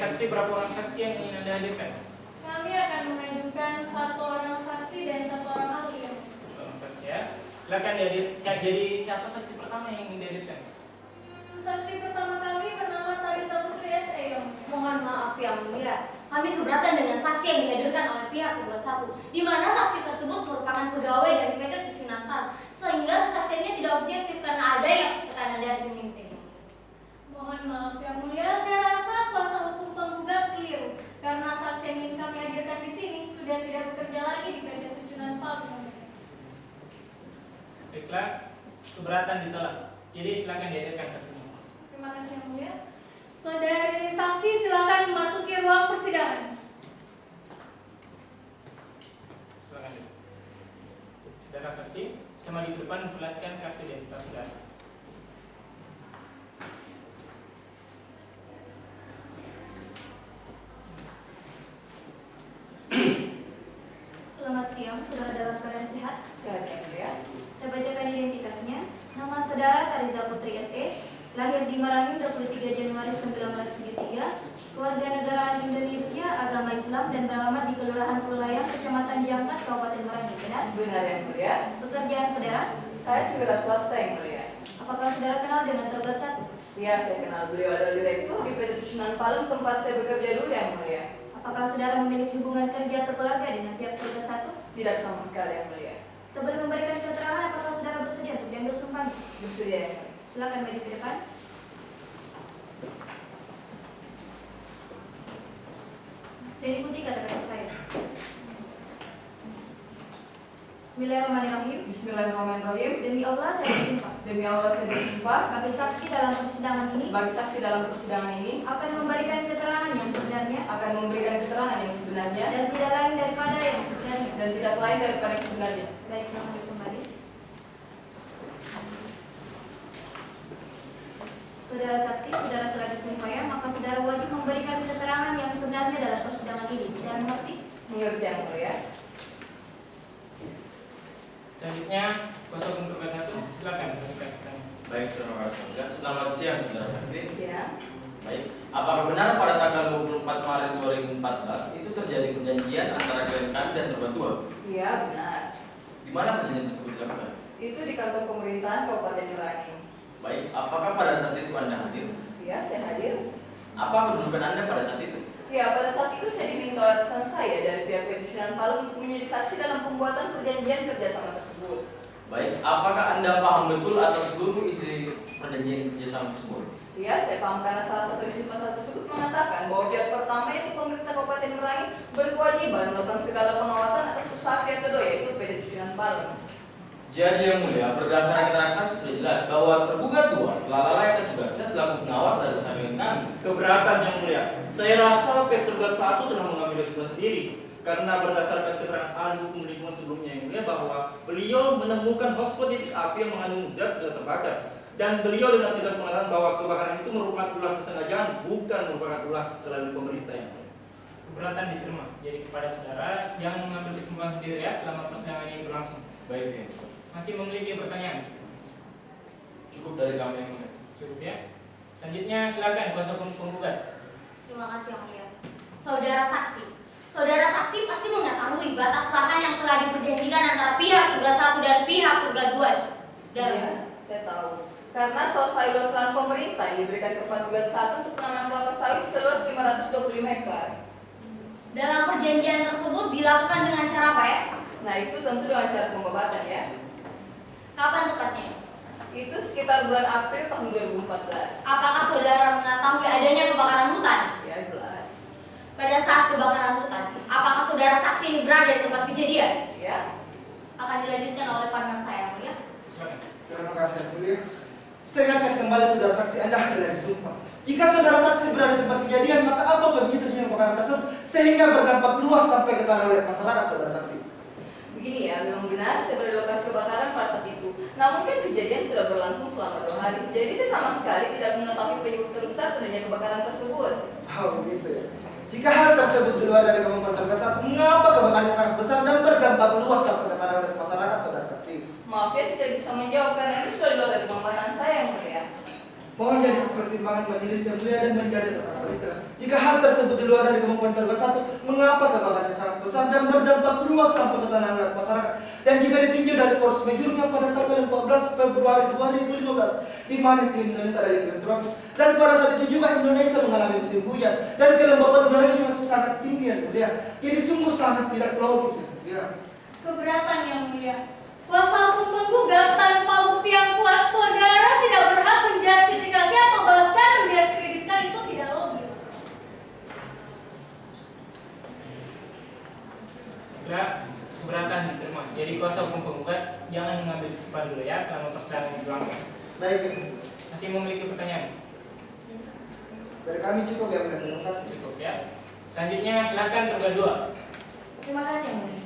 saksi, berapa orang saksi yang ingin Anda hadirkan? Kami akan mengajukan 1 orang saksi dan 1 orang ahli. Seorang saksi ya. Silakan dihadir. Jadi siapa saksi pertama yang ingin dihadirkan? Saksi pertama kami bernama Tariza Putri SE. Mohon maaf yang mulia, kami keberatan dengan saksi yang dihadirkan oleh pihak tergugat 1, di mana saksi tersebut merupakan pegawai dari PT Tucunantan, sehingga kesaksiannya tidak objektif karena ada yang tekanan dari pemimpin. Mohon maaf yang mulia, saya rasa kuasa hukum penggugat keliru karena saksi yang ingin kami hadirkan di sini sudah tidak bekerja lagi di PT Tucunantan. Baiklah, keberatan ditolak. Jadi silakan dihadirkan saksinya. Terima kasih yang mulia. Saudari saksi silakan memasuki ruang persidangan. Silakan. Saudara saksi, sama di depan memperlihatkan kartu identitas saudara. Selamat siang, saudara dalam keadaan sehat? Sehat yang mulia. Saya bacakan identitasnya. Nama saudara Tariza Putri SE, lahir di Merangin 23 Januari 1973, keluarga negaraan Indonesia, agama Islam, dan beralamat di Kelurahan Pulayang, Kecamatan Jangkat, Kabupaten Merangin. Benar? Benar yang mulia. Pekerjaan saudara? Saya wira swasta yang mulia. Apakah saudara kenal dengan tergugat 1? Ya, saya kenal beliau adalah direktur di PT Tucunan Palem tempat saya bekerja dulu yang mulia. Apakah saudara memiliki hubungan kerja atau keluarga dengan pihak tergugat 1? Tidak sama sekali yang mulia. Sebelum memberikan keterangan, apakah saudara bersedia untuk diambil sumpahnya? Bersedia yang mulia. Silakan maju ke depan. Dan ikuti kata-kata saya. Bismillahirrahmanirrahim. Bismillahirrahmanirrahim. Demi Allah saya bersumpah. Demi Allah saya bersumpah Sebagai saksi dalam persidangan ini sebagai saksi dalam persidangan ini akan memberikan keterangan yang sebenarnya akan memberikan keterangan yang sebenarnya dan tidak lain daripada yang sebenarnya. dan tidak lain daripada yang sebenarnya. Baik, silakan kembali. Saudara saksi, saudara telah disumpah ya, maka saudara wajib memberikan keterangan yang sebenarnya dalam persidangan ini. Saudara mengerti? Mengerti yang mulia. Selanjutnya, kuasa hukum tergugat 1, silakan berikan keterangan. Baik, terima kasih. Selamat siang, saudara saksi. Siang. Baik, apakah benar pada tanggal 24 Maret 2014 itu terjadi perjanjian antara klien kami dan terbantuan? Iya, benar. Di mana perjanjian tersebut dilakukan? Itu di kantor pemerintahan Kabupaten Merangin. Baik, apakah pada saat itu Anda hadir? Iya, saya hadir. Apa kedudukan Anda pada saat itu? Ya, pada saat itu saya diminta oleh atasan saya dari pihak PT Tucunan Palem untuk menjadi saksi dalam pembuatan perjanjian kerjasama tersebut. Baik, apakah Anda paham betul atas seluruh isi perjanjian kerjasama tersebut? Ya, saya paham karena salah satu isi pasal tersebut mengatakan bahwa pihak pertama yaitu pemerintah Kabupaten Merangin berkewajiban melakukan segala pengawasan atas usaha pihak kedua yaitu PT Tucunan Palem. Jadi yang mulia, berdasarkan keterangan saksi sudah jelas bahwa tergugat 2 telah lalai atas tugasnya selaku pengawas dari usaha milik kami. Keberatan yang mulia. Saya rasa pihak tergugat 1 telah mengambil resiko sendiri karena berdasarkan keterangan ahli hukum lingkungan sebelumnya yang mulia bahwa beliau menemukan hotspot titik api yang mengandung zat yang terbakar dan beliau dengan tegas mengatakan bahwa kebakaran itu merupakan ulah kesengajaan bukan merupakan ulah kelalaian pemerintah yang mulia. Keberatan diterima. Jadi kepada saudara, jangan mengambil kesimpulan sendiri ya selama persidangan ini berlangsung. Baik, ya. Masih memiliki pertanyaan? Cukup dari kami yang mulia. Cukup ya. Selanjutnya silakan kuasa hukum penggugat. Terima kasih yang mulia. Saudara saksi, saudara saksi pasti mengetahui batas lahan yang telah diperjanjikan antara pihak tergugat 1 dan pihak tergugat 2. Iya, saya tahu. Karena setahu saya luas lahan pemerintah yang diberikan kepada tergugat 1 untuk penanaman kelapa sawit seluas 525 hektar. Dalam perjanjian tersebut dilakukan dengan cara apa ya? Nah, itu tentu dengan cara pembabatan ya. Kapan tepatnya? Itu sekitar bulan April tahun 2014. Apakah saudara mengetahui adanya kebakaran hutan? Ya, jelas. Pada saat kebakaran hutan, apakah saudara saksi ini berada di tempat kejadian? Ya. Akan dilanjutkan oleh partner saya, mulia. Silakan. Terima kasih, mulia. Saya akan kembali saudara saksi Anda telah disumpah. Jika saudara saksi berada di tempat kejadian, maka apa pemicu terjadinya kebakaran tersebut sehingga berdampak luas sampai ke tanah liat masyarakat, saudara saksi? Begini ya, memang benar saya berada di lokasi kebakaran pada saat itu. Namun kan kejadian sudah berlangsung selama 2 hari. Jadi saya sama sekali tidak mengetahui penyebab terbesar terjadinya kebakaran tersebut. Oh, begitu ya. Jika hal tersebut di luar dari kemampuan tergugat 1, mengapa kebakarannya sangat besar dan berdampak luas sampai ke tanah liat masyarakat, saudara saksi? Maaf ya, saya tidak bisa menjawab karena itu sudah di luar dari kemampuan saya yang mulia. Mohon jadi pertimbangan majelis yang mulia dan menjadi tetap berita. Jika hal tersebut di luar dari kemampuan tergugat satu, mengapa kebakarannya sangat besar dan berdampak luas sampai ke tanah liat masyarakat? Dan jika ditinjau dari force majeure-nya pada tanggal 14 Februari 2015, di mana tim Indonesia ada di iklim tropis, dan pada saat itu juga Indonesia mengalami musim hujan dan kelembapan udaranya juga sangat tinggi yang mulia. Jadi sungguh sangat tidak logis ya. Keberatan yang mulia. Kuasa hukum penggugat tanpa bukti yang kuat, saudara tidak berhak menjustifikasi atau bahkan mendiskreditkan, itu tidak logis. Keberatan diterima. Jadi kuasa hukum penggugat jangan mengambil kesimpulan dulu ya selama persidangan berlangsung. Baik. Masih memiliki pertanyaan? Dari kami cukup ya, terima kasih. Cukup ya. Selanjutnya silakan tergugat 2. Terima kasih yang mulia.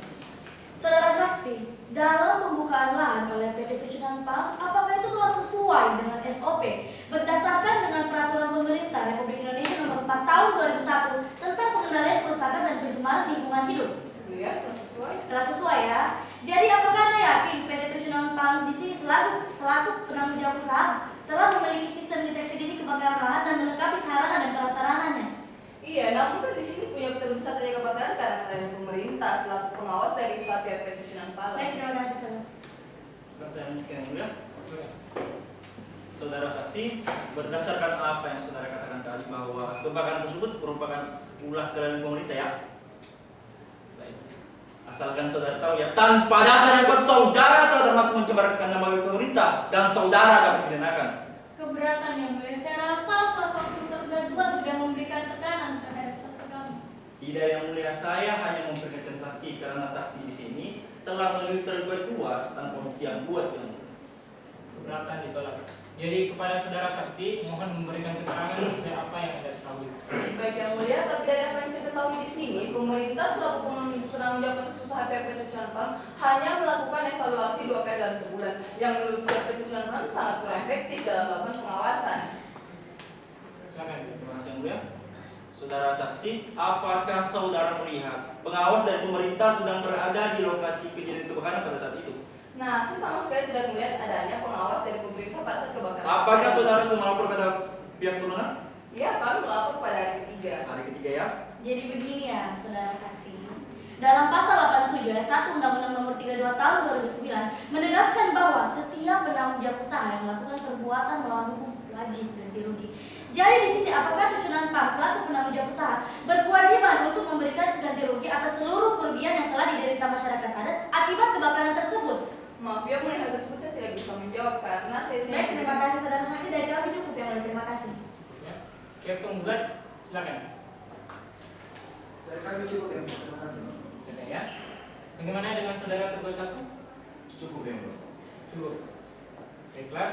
Saudara saksi, dalam pembukaan lahan oleh PT Tujuan PAM, apakah itu telah sesuai dengan SOP berdasarkan dengan peraturan pemerintah Republik Indonesia nomor 4 tahun 2001 tentang pengendalian kerusakan dan pencemaran lingkungan hidup? Iya, sesuai. Telah sesuai ya. Jadi apakah Anda yakin PT Tujuan PAM di sini selaku penanggung jawab usaha telah memiliki sistem deteksi dini kebakaran lahan dan melengkapi sarana dan prasarananya? Iya, namun kan di sini punya keterbesar terjadi kebakaran karena selain pemerintah selaku pengawas dari usaha pihak PT Tujuan PAM. Baik, terima kasih saudara saksi. Akan saya lanjutkan yang mulia. Saudara saksi, berdasarkan apa yang saudara katakan tadi bahwa kebakaran tersebut merupakan ulah kelalaian pemerintah ya. Baik. Asalkan saudara tahu ya, tanpa dasar yang kuat saudara telah termasuk mencemarkan nama baik pemerintah dan saudara dapat dipidanakan. Keberatan yang mulia. Saya rasa kuasa hukum tergugat 2 sudah memberikan tekanan terhadap saksi kami. Tidak yang mulia, saya hanya memperkenalkan saksi karena saksi di sini telah menuduh tergugat 2 tanpa bukti yang kuat yang mulia. Keberatan ditolak. Jadi kepada saudara saksi mohon memberikan keterangan sesuai apa yang Anda ketahui. Baik yang mulia, tapi dari apa yang saya ketahui di sini, pemerintah selaku penanggung jawab atas usaha PT Tujuan PAM hanya melakukan evaluasi 2 kali dalam sebulan, yang menurut PT Tujuan PAM sangat kurang efektif dalam melakukan pengawasan. Silakan. Terima kasih yang mulia. Saudara saksi, apakah saudara melihat pengawas dari pemerintah sedang berada di lokasi kejadian kebakaran pada saat itu? Nah, saya sama sekali tidak melihat adanya pengawas dari pemerintah pada saat kebakaran. Apakah saudara sudah melapor kepada pihak berwenang? Iya, kami melapor pada hari ketiga. Hari ketiga ya. Jadi begini ya, saudara saksi. Dalam pasal 87 ayat 1 Undang-Undang Nomor 32 Tahun 2009 menegaskan bahwa setiap penanggung jawab usaha yang melakukan perbuatan melawan hukum wajib ganti rugi. Jadi di sini apakah Tujuan PAM selaku penanggung jawab usaha berkewajiban untuk memberikan ganti rugi atas seluruh kerugian yang telah diderita masyarakat adat akibat kebakaran tersebut? Maaf ya, melihat tersebut saya tidak bisa menjawab karena saya Baik, terima kasih saudara saksi, dari kami cukup yang mulia. Terima kasih. Ya. Pihak penggugat silakan. Dari kami cukup ya, terima kasih. Sudah ya. Bagaimana dengan saudara tergugat 1? Cukup ya, Bro. Cukup. Baiklah.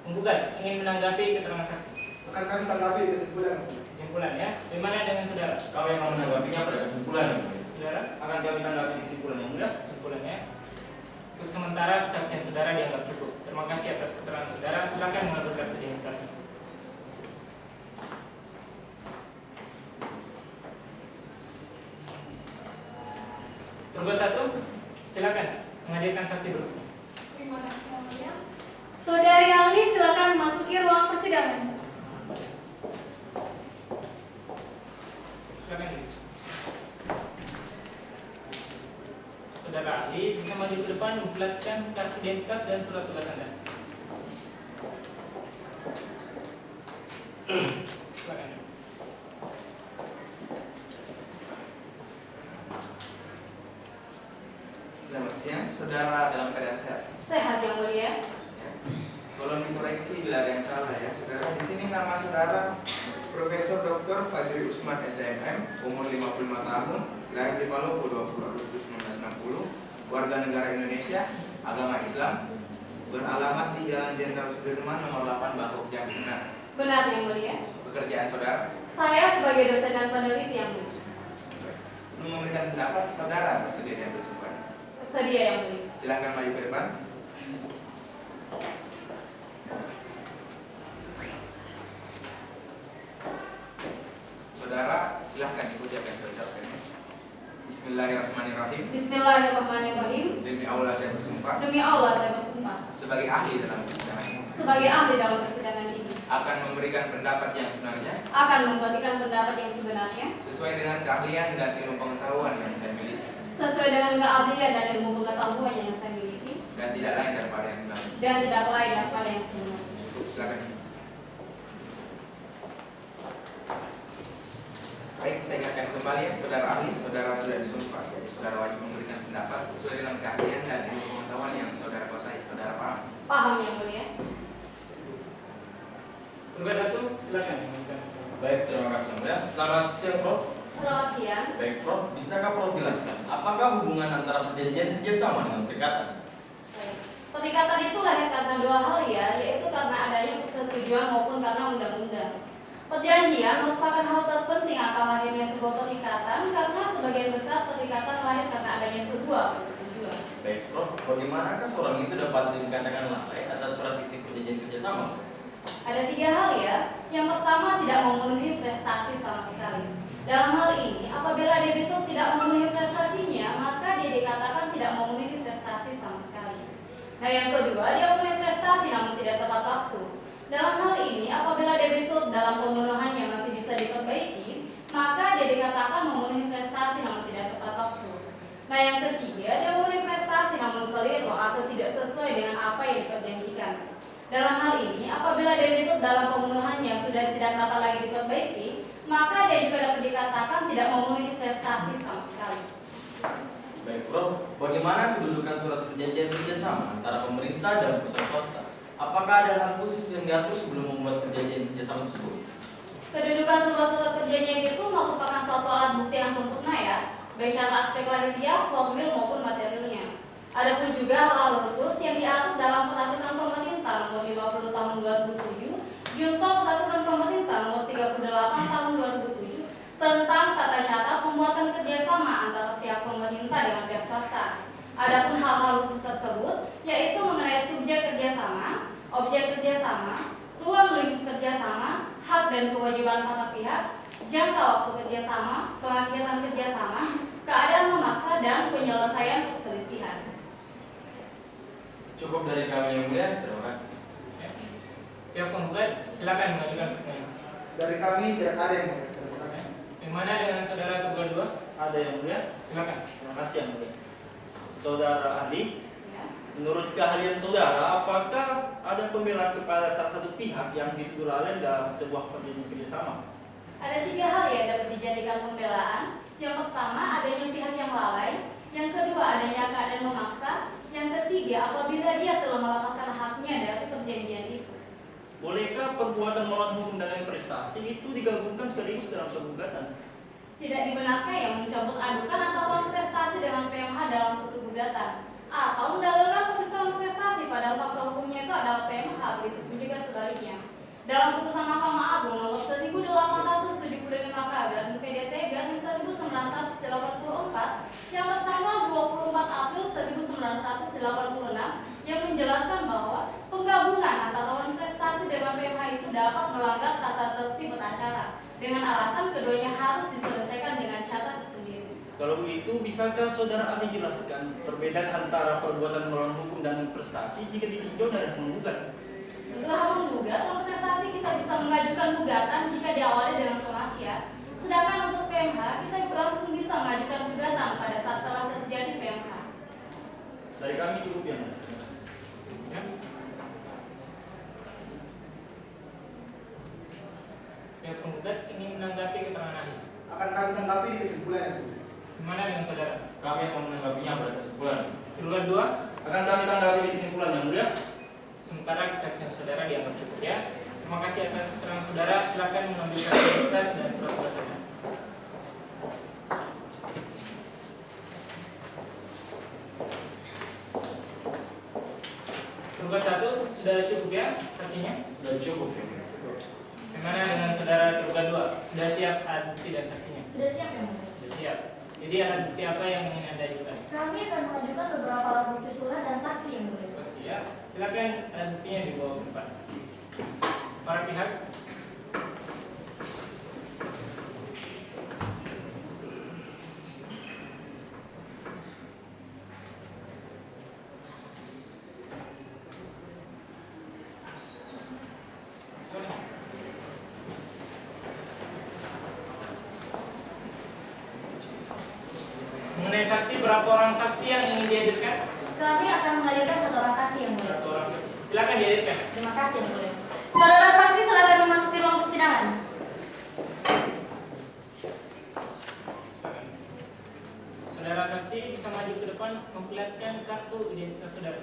Penggugat ingin menanggapi keterangan saksi. Akan kami tanggapi di kesimpulan. Kesimpulan ya. Bagaimana dengan saudara? Kau yang mau menanggapinya pada kesimpulan ya, Bro. Saudara? Akan kami tanggapi kesimpulan yang mulia. Kesimpulannya. Untuk sementara kesaksian saudara dianggap cukup. Terima kasih atas keterangan saudara. Silakan mengaturkan identitasnya. Tergugat 1, silakan menghadirkan saksi dulu. Terima kasih yang mulia. Saudari ahli silakan memasuki ruang persidangan. Silakan. Saudara ahli bisa maju ke depan memperlihatkan kartu identitas dan surat tugas Anda. Silakan. Selamat siang, saudara dalam keadaan sehat. Sehat yang mulia. Tolong dikoreksi bila ada yang salah ya, saudara. Di sini nama saudara Profesor Dr. Fajri Usman SMM, umur 55 tahun, lahir di Palopo 20 Agustus 1960, warga negara Indonesia, agama Islam, beralamat di Jalan Jenderal Sudirman nomor 8 Bangkok Jambi. Benar yang mulia. Pekerjaan saudara. Saya sebagai dosen dan peneliti yang mulia. Sebelum memberikan pendapat, saudara bersedia diambil sumpah. Sedia yang mulia. Silahkan maju ke depan. Saudara, silahkan ikuti apa yang saya ucapkan. Bismillahirrahmanirrahim. Bismillahirrahmanirrahim. Demi Allah saya bersumpah Demi Allah saya bersumpah sebagai ahli dalam persidangan ini sebagai ahli dalam persidangan ini akan memberikan pendapat yang sebenarnya akan memberikan pendapat yang sebenarnya sesuai dengan keahlian dan ilmu pengetahuan yang saya miliki sesuai dengan keahlian dan ilmu pengetahuan yang saya miliki dan tidak lain daripada yang sebenarnya. dan tidak lain daripada yang sebenarnya. Silakan. Baik, saya ingatkan kembali ya, saudara ahli, saudara sudah disumpah, jadi saudara wajib memberikan pendapat sesuai dengan keahlian dan ilmu pengetahuan yang saudara kuasai. Saudara paham? Paham yang mulia. Penggugat satu, silakan. Baik, terima kasih mulia. Selamat siang Prof. Selamat siang. Baik Prof, bisakah Prof jelaskan apakah hubungan antara perjanjian kerjasama dengan perikatan? Baik. Perikatan itu lahir karena dua hal ya, yaitu karena adanya persetujuan maupun karena undang-undang. Perjanjian merupakan hal terpenting akan lahirnya sebuah perikatan karena sebagian besar perikatan lahir karena adanya sebuah persetujuan. Baik Prof, bagaimanakah seorang itu dapat dikatakan lalai atas surat isi perjanjian kerjasama? Ada tiga hal ya. Yang pertama, tidak memenuhi prestasi sama sekali. Dalam hal ini, apabila debitur tidak memenuhi prestasinya, maka dia dikatakan tidak memenuhi prestasi sama sekali. Nah, yang kedua, dia memenuhi prestasi namun tidak tepat waktu. Dalam hal ini, apabila debitur dalam pemenuhannya masih bisa diperbaiki, maka dia dikatakan memenuhi prestasi namun tidak tepat waktu. Nah, yang ketiga, dia memenuhi prestasi namun keliru atau tidak sesuai dengan apa yang diperjanjikan. Dalam hal ini, apabila debitur dalam pemenuhannya sudah tidak dapat lagi diperbaiki, maka dia juga dapat dikatakan tidak memenuhi prestasi sama sekali. Baik Prof, bagaimana kedudukan surat perjanjian kerjasama antara pemerintah dan perusahaan swasta? Apakah ada hal khusus yang diatur sebelum membuat perjanjian kerjasama tersebut? Kedudukan sebuah surat perjanjian itu merupakan suatu alat bukti yang sempurna ya, baik secara aspek lahiriah, formil maupun materialnya. Adapun juga hal-hal khusus yang diatur dalam Peraturan Pemerintah Nomor 50 Tahun 2007, Junto Peraturan Pemerintah Nomor 38 Tahun 2007 tentang tata cara pembuatan kerjasama antara pihak pemerintah dengan pihak swasta. Adapun hal-hal khusus tersebut yaitu mengenai subjek kerjasama, objek kerjasama, ruang lingkup kerjasama, hak dan kewajiban para pihak, jangka waktu kerjasama, pengakhiran kerjasama, keadaan memaksa dan penyelesaian perselisihan. Cukup dari kami yang mulia, terima kasih. Pihak penggugat, silakan mengajukan pertanyaan. Dari kami tidak ada yang mulia. Terima kasih. Bagaimana dengan saudara tergugat dua? Ada yang mulia? Silakan. Terima kasih yang mulia. Saudara ahli, Ya. menurut keahlian saudara, apakah ada pembelaan kepada salah satu pihak yang dituduh lalai dalam sebuah perjanjian kerjasama? Ada tiga hal ya dapat dijadikan pembelaan. Yang pertama, adanya pihak yang lalai. Yang kedua, adanya keadaan memaksa. Yang ketiga, apabila dia telah melepaskan haknya dari perjanjian itu. Bolehkah perbuatan melawan hukum dan prestasi itu digabungkan sekaligus dalam suatu gugatan? Tidak dibenarkan yang mencabut adukan antara prestasi dengan PMH dalam satu gugatan atau mendalilkan persoalan prestasi padahal fakta hukumnya itu adalah PMH, begitu pun juga sebaliknya. Dalam putusan Mahkamah Agung nomor 1875 garing PDT garing 1984 yang bertanggal 24 April 1986 yang menjelaskan bahwa penggabungan antara prestasi dengan PMH itu dapat melanggar tata tertib beracara dengan alasan keduanya harus diselesaikan dengan cara tersendiri. Kalau begitu, bisakah saudara ahli jelaskan perbedaan antara perbuatan melawan hukum dan prestasi jika ditinjau dari menggugat? Untuk hal menggugat, untuk prestasi kita bisa mengajukan gugatan jika diawali dengan sonasia. Sedangkan untuk PMH, kita langsung bisa mengajukan gugatan pada saat telah terjadi PMH. Dari kami cukup yang mulia. Ya. Pihak penggugat ingin menanggapi keterangan ahli. Akan kami tanggapi di kesimpulan itu. Gimana dengan saudara? Kami akan menanggapinya pada kesimpulan. Kedua dua, Akan kami tanggapi di kesimpulan yang mulia. sementara kesaksian saudara dianggap cukup ya. Terima kasih atas keterangan saudara. Silakan mengambil kertas dan surat kuasanya. Penggugat satu sudah cukup ya saksinya? Sudah cukup ya. Bagaimana dengan saudara tergugat dua? Sudah siap alat bukti dan saksinya? Sudah siap ya, Mas? Sudah siap. Jadi alat bukti apa yang ingin anda ajukan? Kami akan mengajukan beberapa alat bukti surat dan saksi yang boleh. Saksi ya. Silakan alat buktinya dibawa ke depan. Para pihak. Mengenai saksi, berapa orang saksi yang ingin dihadirkan? Kami akan menghadirkan 1 orang saksi yang mulia. 1 orang saksi. Silakan dihadirkan. Terima kasih yang mulia. Saudara saksi silakan memasuki ruang persidangan. Saudara saksi bisa maju ke depan memperlihatkan kartu identitas saudara.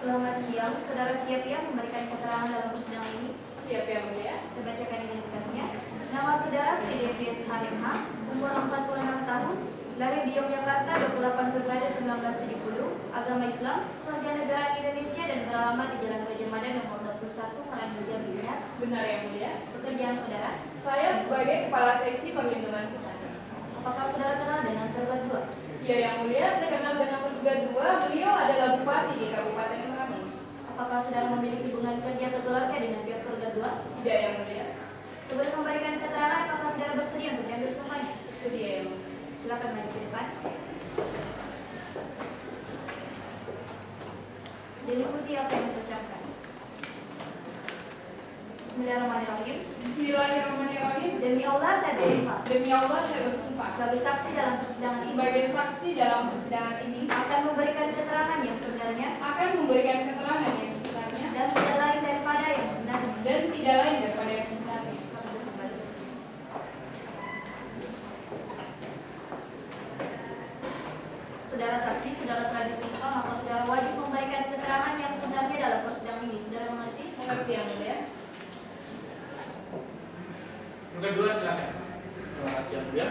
Selamat siang, saudara siap ya memberikan keterangan dalam persidangan ini? Siap yang mulia. Saya bacakan identitasnya. Nama saudara Sri Devies HMH, umur 46 tahun, lahir di Yogyakarta 28 Februari 1970, agama Islam, warga negara Indonesia dan beralamat di Jalan Gajah Mada nomor 21, Marangkul Jambi. Benar yang mulia. Pekerjaan saudara? Saya sebagai Kepala Seksi Perlindungan Hutan. Apakah saudara kenal dengan tergugat 2? Ya yang mulia, saya kenal dengan tergugat 2. Beliau adalah bupati di Kabupaten Merangin. Apakah saudara memiliki hubungan kerja atau keluarga dengan pihak tergugat 2? Tidak yang mulia. Sebelum memberikan keterangan, apakah saudara bersedia untuk diambil sumpahnya? Bersedia yang mulia. Silakan maju ke depan. Diikuti apa yang saya ucapkan. Bismillahirrahmanirrahim. Bismillahirrahmanirrahim. Demi Allah saya bersumpah Demi Allah saya bersumpah sebagai saksi dalam persidangan ini sebagai saksi dalam persidangan ini akan memberikan keterangan yang sebenarnya akan memberikan keterangan yang sebenarnya dan tidak lain daripada yang sebenarnya. dan tidak lain daripada yang sebenarnya. Selamat kembali. Saudara saksi, saudara telah disumpah, maka saudara wajib memberikan keterangan yang sebenarnya dalam persidangan ini. Saudara mengerti? Mengerti yang mulia? Yang kedua silakan. Terima kasih yang mulia.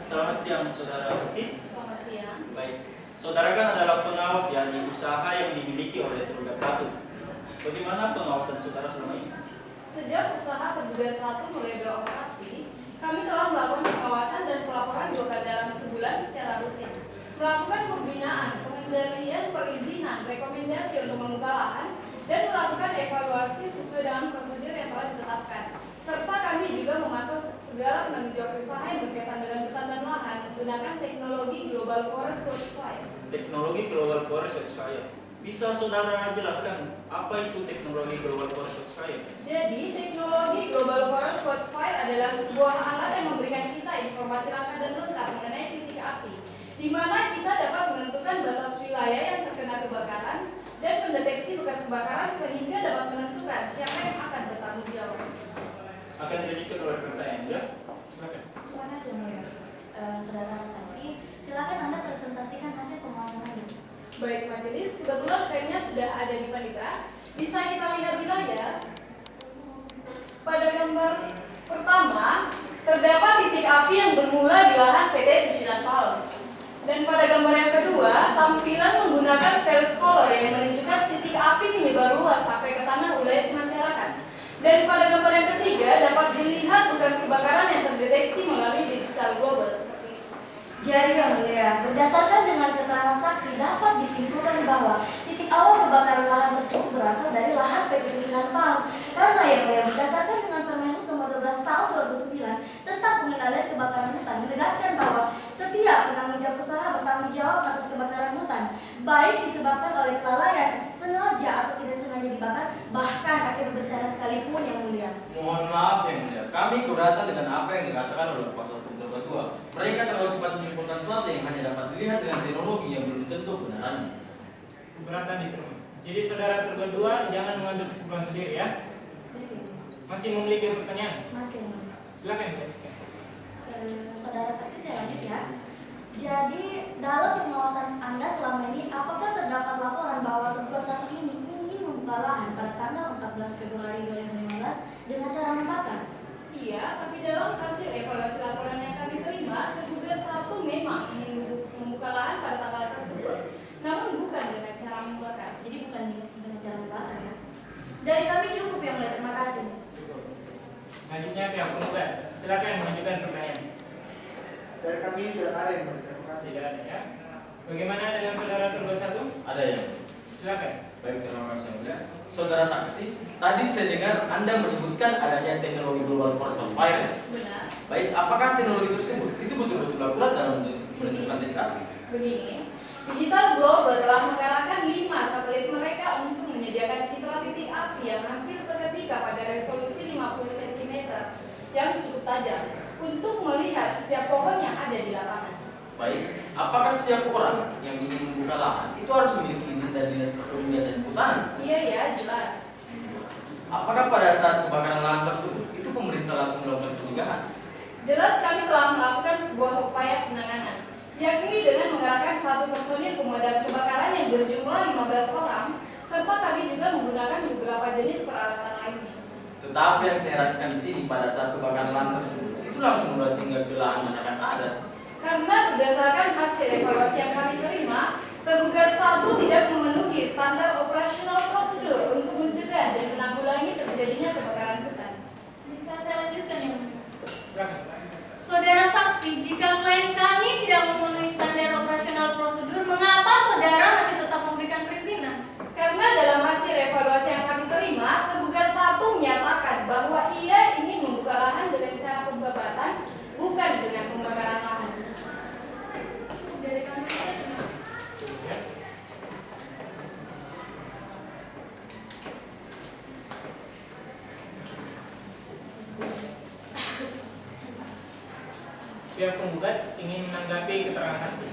Selamat siang saudara saksi. Selamat siang. Baik, saudara kan adalah pengawas ya di usaha yang dimiliki oleh tergugat 1. Bagaimana pengawasan saudara selama ini? Sejak usaha tergugat 1 mulai beroperasi, kami telah melakukan pengawasan dan pelaporan 2 kali dalam sebulan secara rutin. Melakukan pembinaan, pengendalian, perizinan, rekomendasi untuk membuka lahan, dan melakukan evaluasi sesuai dengan prosedur yang telah ditetapkan. Serta kami juga memantau segala penanggung jawab usaha yang berkaitan dengan hutan dan lahan menggunakan teknologi Global Forest Watchfire. Teknologi Global Forest Watchfire. Bisa saudara jelaskan apa itu teknologi Global Forest Watchfire? Jadi, teknologi Global Forest Watchfire adalah sebuah alat yang memberikan kita informasi langkah dan lengkap mengenai titik api, di mana kita dapat menentukan batas wilayah yang terkena kebakaran dan mendeteksi bekas kebakaran sehingga dapat menentukan siapa yang akan bertanggung jawab. Akan dilanjutkan oleh rekan saya ya. Silakan. Terima kasih yang mulia. Saudara saksi, silakan Anda presentasikan hasil pengawasan Anda. Baik majelis, kebetulan kayaknya sudah ada di panitia. Bisa kita lihat di layar. Pada gambar pertama, terdapat titik api yang bermula di lahan PT Tujuan Palm. Dan pada gambar yang kedua, tampilan menggunakan Velis color yang menunjukkan titik api menyebar luas sampai ke tanah ulayat masyarakat. Dan pada gambar yang ketiga, dapat dilihat bekas kebakaran yang terdeteksi melalui digital global seperti ini. Jadi yang mulia, berdasarkan dengan keterangan saksi dapat disimpulkan bahwa titik awal kebakaran lahan tersebut berasal dari lahan PT Tujuan Palm. Karena yang mulia, berdasarkan dengan Permenhub nomor 12 tahun 2009 tentang pengendalian kebakaran hutan menegaskan bahwa setiap penanggung jawab usaha bertanggung jawab atas kebakaran hutan, baik disebabkan oleh kelalaian, sengaja atau tidak sengaja dibakar, bahkan akibat bencana sekalipun yang mulia. Mohon maaf yang mulia, kami keberatan dengan apa yang dikatakan oleh kuasa hukum tergugat 2. Mereka terlalu cepat menyimpulkan sesuatu yang hanya dapat dilihat dengan teknologi yang belum tentu kebenarannya. Keberatan diterima. Jadi saudara tergugat 2 jangan mengambil kesimpulan sendiri ya. Masih memiliki pertanyaan? Masih yang mulia. Silakan dilanjutkan. Saudara saksi saya lanjut ya. Jadi dalam pengawasan Anda selama ini, apakah terdapat laporan bahwa tergugat 1 ini ingin membuka lahan pada tanggal 14 Februari 2015 dengan cara membakar? Iya, tapi dalam hasil evaluasi laporan yang kami terima, tergugat 1 memang ingin membuka lahan pada tanggal tersebut, namun bukan dengan cara membakar. Jadi bukan dengan cara membakar ya. Dari kami cukup yang mulia, terima kasih. Selanjutnya pihak penggugat. Silakan mengajukan pertanyaan. Dari kami tidak ada yang memberikan. Terima kasih. Tidak ada ya. Bagaimana dengan saudara tergugat 1? Ada yang. Silakan. Baik, terima kasih yang mulia. Saudara saksi, tadi saya dengar Anda menyebutkan adanya teknologi Global Forest Watchfire. Benar. Baik, apakah teknologi tersebut itu betul-betul akurat dalam menentukan titik api? Begini, Digital Globe telah mengarahkan 5 satelit mereka untuk menyediakan citra titik api yang hampir seketika pada resolusi 50 cm yang cukup tajam untuk melihat setiap pohon yang ada di lapangan. Baik, apakah setiap orang yang ingin membuka lahan itu harus memiliki izin dari Dinas Perkebunan dan Kehutanan? Iya ya, jelas. Apakah pada saat kebakaran lahan tersebut itu pemerintah langsung melakukan pencegahan? Jelas kami telah melakukan sebuah upaya penanganan, yakni dengan mengerahkan 1 personil pemadam kebakaran yang berjumlah 15 orang, serta kami juga menggunakan beberapa jenis peralatan lainnya. Tetapi yang saya herankan di sini pada saat kebakaran lahan tersebut itu langsung meluas hingga ke lahan masyarakat adat. Karena berdasarkan hasil evaluasi yang kami terima, tergugat 1 tidak memenuhi standar operasional prosedur untuk mencegah dan menanggulangi terjadinya kebakaran hutan. Bisa saya lanjutkan ya? Silakan. Saudara saksi, jika klien kami tidak memenuhi standar operasional prosedur, mengapa saudara masih tetap memberikan perizinan? Karena dalam hasil evaluasi yang kami terima, tergugat 1 menyatakan bahwa ia ingin membuka lahan dengan cara pembabatan, bukan dengan pembakaran lahan. Dari kami Ya. Pihak penggugat ingin menanggapi keterangan saksi.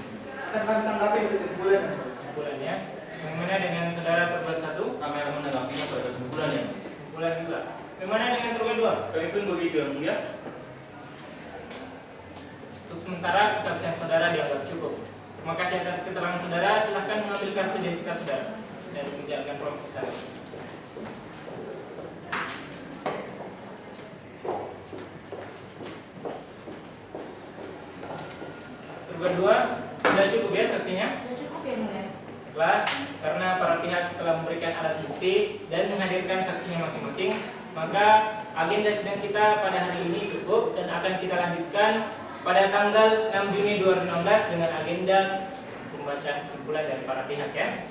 Akan kami tanggapi kesimpulan. Kesimpulannya, bagaimana dengan saudara tergugat 1? Kami akan menanggapinya pada kesimpulannya. Kesimpulan juga. Bagaimana dengan tergugat 2? Kami pun begitu yang mulia. Untuk sementara kesaksian saudara dianggap cukup. Terima kasih atas keterangan saudara. Silahkan mengambil kartu identitas saudara dan menjalankan proses saudara. Tergugat 2 sudah cukup ya saksinya? Sudah cukup ya Mulia? Baiklah, karena para pihak telah memberikan alat bukti dan menghadirkan saksinya masing-masing, maka agenda sidang kita pada hari ini cukup dan akan kita lanjutkan pada tanggal 6 Juni 2016 dengan agenda pembacaan kesimpulan dari para pihak ya.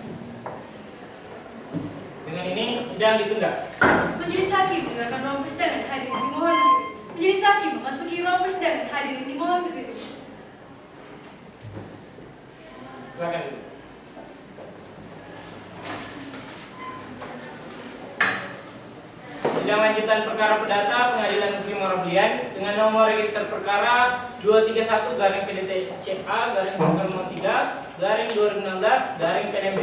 Dengan ini sidang ditunda. Majelis Hakim mendengarkan ruang persidangan, hadirin dimohon berdiri. Majelis Hakim memasuki ruang persidangan, hadirin dimohon berdiri. Silakan dulu. Sidang lanjutan perkara perdata Pengadilan Negeri Morablian dengan nomor register perkara 231-PDT-CA-3/2016-PNMB.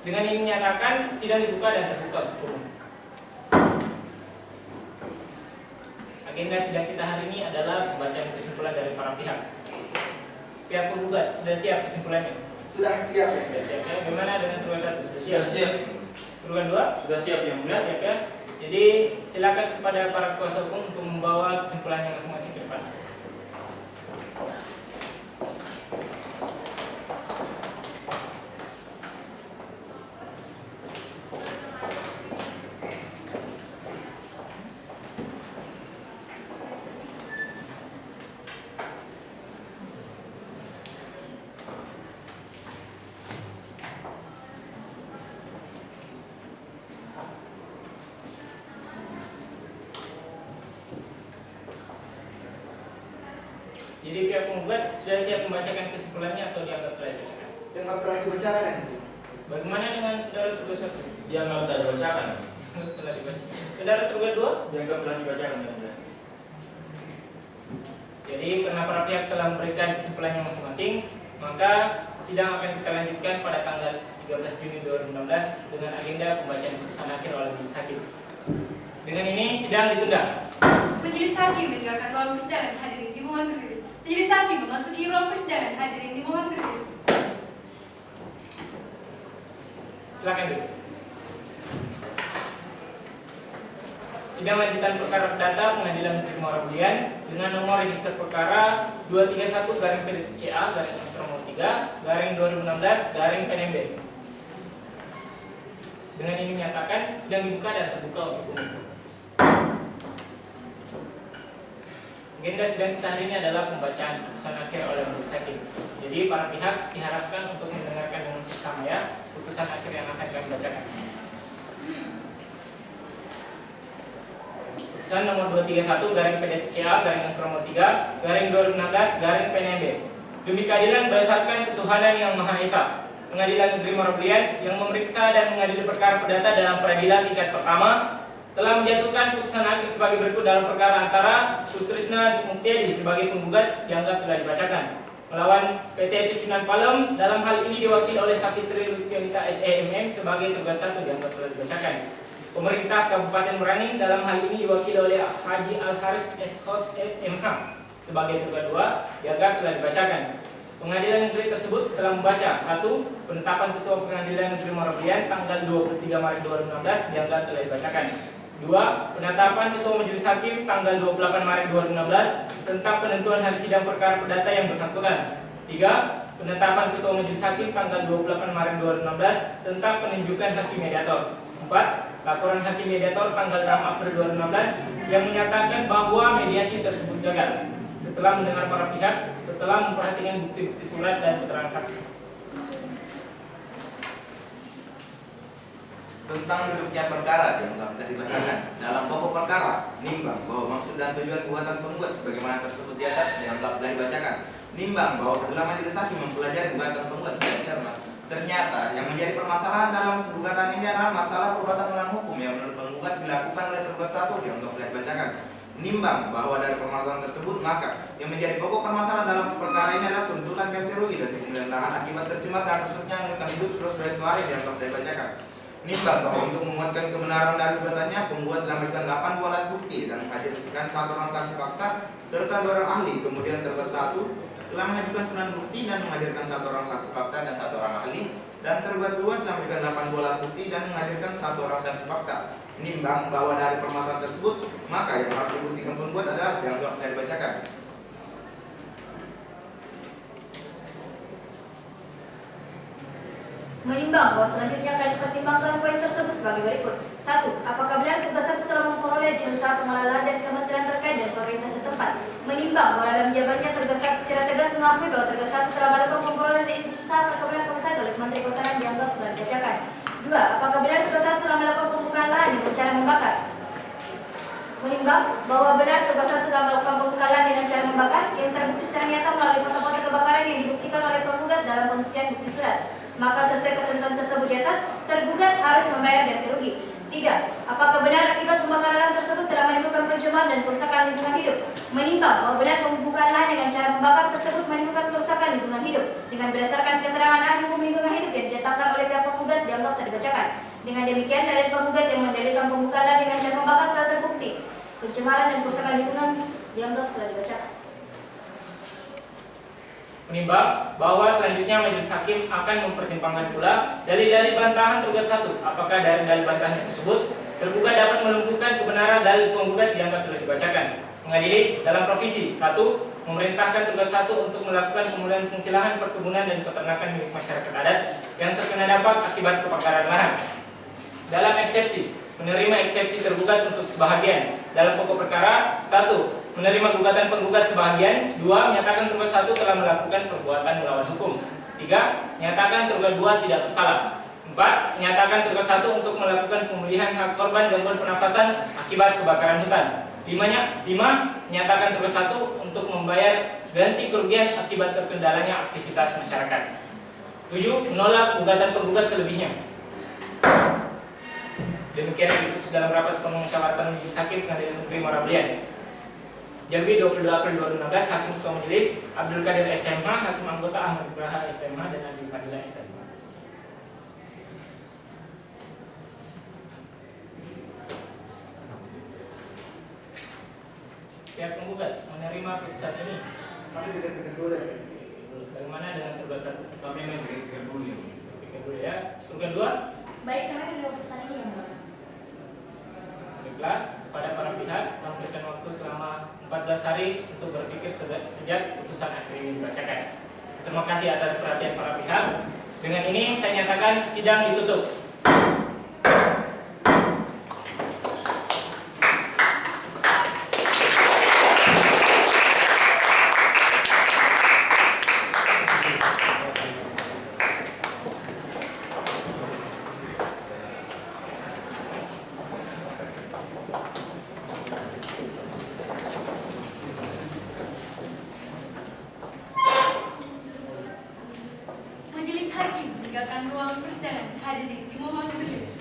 Dengan ini menyatakan sidang dibuka dan terbuka untuk umum. Agenda sidang kita hari ini adalah pembacaan kesimpulan dari para pihak. Pihak penggugat sudah siap kesimpulannya? Sudah siap ya? Sudah siap ya? Bagaimana dengan tergugat 1? Sudah siap? Siap. Tergugat 2? Sudah siap yang mulia. Sudah siap ya? Jadi silakan kepada para kuasa hukum untuk membawa kesimpulannya masing-masing ke depan. Jadi pihak penggugat sudah siap membacakan kesimpulannya atau dianggap telah dibacakan? Dengan telah dibacakan ya? Bagaimana dengan saudara tergugat 1? Dianggap telah dibacakan. Telah dibaca. Saudara tergugat 2? Dianggap telah dibacakan yang mulia. Jadi karena para pihak telah memberikan kesimpulannya masing-masing, maka sidang akan kita lanjutkan pada tanggal 13 Juni 2016 dengan agenda pembacaan putusan akhir oleh Majelis Hakim. Dengan ini sidang ditunda. Majelis Hakim mendengarkan ruang persidangan, hadirin dimohon berdiri. Majelis Hakim memasuki ruang persidangan, hadirin dimohon berdiri. Silakan dulu. Sidang lanjutan perkara perdata Pengadilan Negeri Morablian dengan nomor register perkara 231-PDT-CA-3/2016-PNMB. Dengan ini menyatakan sidang dibuka dan terbuka untuk umum. Agenda sidang kita hari ini adalah pembacaan putusan akhir oleh Majelis Hakim. Jadi para pihak diharapkan untuk mendengarkan dengan seksama ya putusan akhir yang akan kami bacakan. Putusan nomor 231-PDT-CA-3/2016-PNMB. demi keadilan berdasarkan ketuhanan yang Maha Esa. Pengadilan Negeri Moroblian yang memeriksa dan mengadili perkara perdata dalam peradilan tingkat pertama telah menjatuhkan putusan akhir sebagai berikut dalam perkara antara Sutrisna Muktiadi sebagai penggugat dianggap telah dibacakan melawan PT Tujuan Palem. Dalam hal ini diwakili oleh Sapitri Lutfianita SEMM sebagai tergugat 1 dianggap telah dibacakan. Pemerintah Kabupaten Merangin dalam hal ini diwakili oleh Haji Al-Haris SHOS MH sebagai tergugat 2 dianggap telah dibacakan. Pengadilan negeri tersebut setelah membaca 1. Penetapan Ketua Pengadilan Negeri Moroblian tanggal 23 Maret 2016 dianggap telah dibacakan. 2. Penetapan Ketua Majelis Hakim tanggal 28 Maret 2016 tentang penentuan hari sidang perkara perdata yang bersangkutan. 3. Penetapan Ketua Majelis Hakim tanggal 28 Maret 2016 tentang penunjukan hakim mediator. 4. Laporan hakim mediator tanggal 6 April 2016 yang menyatakan bahwa mediasi tersebut gagal. Setelah mendengar para pihak, setelah memperhatikan bukti-bukti surat dan keterangan saksi. Tentang duduknya perkara dianggap telah dibacakan. Dalam pokok perkara, nimbang bahwa maksud dan tujuan gugatan penggugat sebagaimana tersebut di atas dianggap telah dibacakan. Nimbang bahwa setelah majelis hakim mempelajari gugatan penggugat secara cermat, ternyata yang menjadi permasalahan dalam gugatan ini adalah masalah perbuatan melawan hukum yang menurut penggugat dilakukan oleh tergugat 1 dianggap telah dibacakan. Nimbang bahwa dari permasalahan tersebut, maka yang menjadi pokok permasalahan dalam perkara ini adalah tuntutan ganti rugi dan pemindahan akibat tercemar dan rusuknya lingkungan hidup seluruh sebagai hari dianggap telah dibacakan. Nimbang bahwa untuk menguatkan kebenaran dari gugatannya, penggugat telah memberikan 8 buah alat bukti dan menghadirkan 1 orang saksi fakta serta 2 orang ahli. Kemudian tergugat 1 telah mengajukan 9 bukti dan menghadirkan 1 orang saksi fakta dan 1 orang ahli, dan tergugat 2 telah memberikan 8 buah alat bukti dan menghadirkan 1 orang saksi fakta. Nimbang bahwa dari permasalahan tersebut, maka yang harus dibuktikan penggugat adalah dianggap telah dibacakan. Menimbang bahwa selanjutnya akan dipertimbangkan poin tersebut sebagai berikut. 1. Apakah benar tugas 1 telah memperoleh izin usaha pengelolaan dan kementerian terkait dan pemerintah setempat? Menimbang bahwa dalam jawabannya tugas 1 secara tegas mengakui bahwa tugas 1 telah melakukan memperoleh izin usaha perkebunan kelapa oleh Menteri Kehutanan dianggap telah dibacakan. 2. Apakah benar tugas 1 telah melakukan pembukaan lahan dengan cara membakar? Menimbang bahwa benar tugas 1 telah melakukan pembukaan lahan dengan cara membakar yang terbukti secara nyata melalui foto-foto kebakaran yang dibuktikan oleh penggugat dalam pembuktian bukti surat. Maka sesuai ketentuan tersebut di atas, tergugat harus membayar ganti rugi. 3. Apakah benar akibat pembakaran lahan tersebut telah menimbulkan pencemaran dan kerusakan lingkungan hidup? Menimbang bahwa benar pembukaan lahan dengan cara membakar tersebut menimbulkan kerusakan lingkungan hidup dengan berdasarkan keterangan ahli hukum lingkungan hidup yang didatangkan oleh pihak penggugat dianggap telah dibacakan. Dengan demikian, dalil penggugat yang mendalilkan pembukaan lahan dengan cara membakar telah terbukti. Pencemaran dan kerusakan lingkungan dianggap telah dibacakan. Menimbang bahwa selanjutnya majelis hakim akan mempertimbangkan pula dalil-dalil bantahan tergugat 1. Apakah dari dalil bantahan tersebut tergugat dapat melumpuhkan kebenaran dalil penggugat dianggap telah dibacakan. Mengadili dalam provisi 1. Memerintahkan tergugat 1 untuk melakukan pemulihan fungsi lahan perkebunan dan peternakan milik masyarakat adat yang terkena dampak akibat kebakaran lahan. Dalam eksepsi, menerima eksepsi tergugat untuk sebahagian. Dalam pokok perkara 1. Menerima gugatan penggugat sebahagian. 2. Menyatakan tergugat 1 telah melakukan perbuatan melawan hukum. 3. Menyatakan tergugat 2 tidak bersalah. 4. Menyatakan tergugat 1 untuk melakukan pemulihan hak korban gangguan pernafasan akibat kebakaran hutan. 5. Menyatakan tergugat 1 untuk membayar ganti kerugian akibat terkendalanya aktivitas masyarakat. 7. Menolak gugatan penggugat selebihnya. Demikian yang diputus dalam rapat pemusyawaratan majelis hakim Pengadilan Negeri Moroblian. Jambi 22 April 2016, Hakim Ketua Majelis Abdul Qadir SMH, Hakim Anggota Ahmad Ibrahim SMH, dan Adi Fadila SMH. Pihak penggugat menerima putusan ini. Kami pikir-pikir dulu ya. Bagaimana dengan tugas 1? Kami pikir dulu. Pikir dulu ya. Tugas 2? Baik, kami menerima putusan ini yang mulia. Baiklah, pada para pihak memberikan waktu selama 14 hari untuk berpikir sejak putusan akhir ini dibacakan. Terima kasih atas perhatian para pihak. Dengan ini saya nyatakan sidang ditutup. persidangan. Hadirin dimohon berdiri.